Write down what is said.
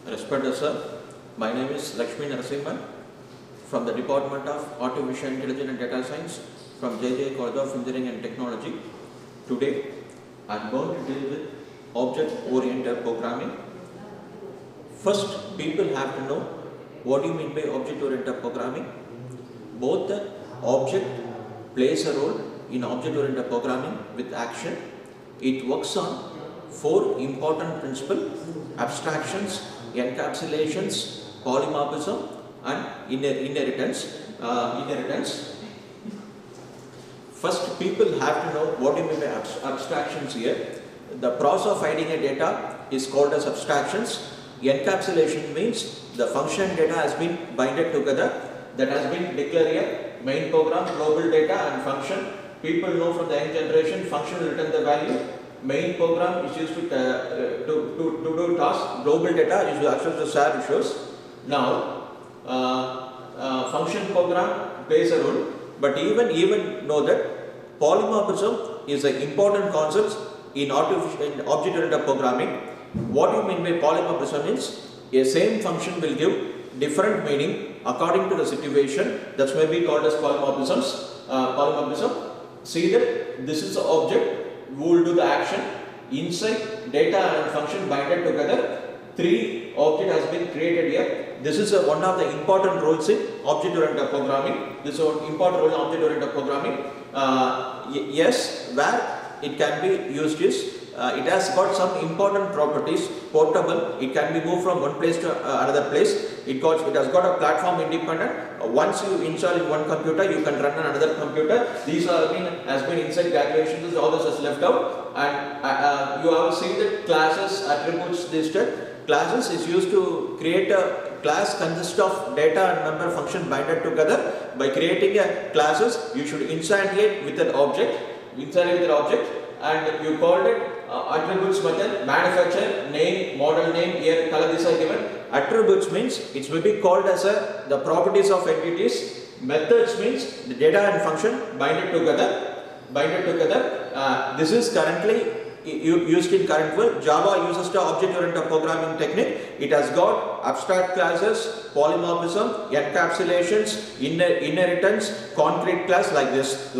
Respected sir, my name is Lakshmi Narasimhan from the Department of Artificial Intelligence and Data Science from JJCET College of Engineering and Technology. Today, I am going to deal with object-oriented programming. First, people have to know what do you mean by object-oriented programming. Both the object plays a role in object-oriented programming with action. It works on 4 important principles: abstractions, encapsulations, polymorphism and inheritance. First, people have to know what do you mean by abstractions here. The process of hiding a data is called as abstractions. Encapsulation means the function and data has been binded together, that has been declared here. Main program, global data and function. People know from the young generation, function will return the value. Main program is used to do tasks. Global data is to access the shared issues. Now, function program plays a role, but even know that polymorphism is an important concept in object-oriented programming. What you mean by polymorphism is a same function will give different meaning according to the situation. That's maybe called as polymorphism. See that this is the object. We will do the action. Inside, data and function binded together. 3 object has been created here. This is one of the important roles in object-oriented programming. This is an important role in object-oriented programming. Yes, where it can be used is it has got some important properties. Portable, it can be moved from one place to another place. It has got a platform independent. Once you install in one computer, you can run on another computer. These has been inside graduations, all this is left out. And you have seen that classes, attributes listed. Classes is used to create a class consists of data and member function binded together. By creating a classes, you should instantiate with an object. And you called it attributes method, manufacturer, name, model name, year, color, these are given. Attributes means it will be called as the properties of entities. Methods means the data and function binded together. This is currently used in current world. Java uses the object-oriented programming technique. It has got abstract classes, polymorphism, encapsulations, inheritance, concrete class like this.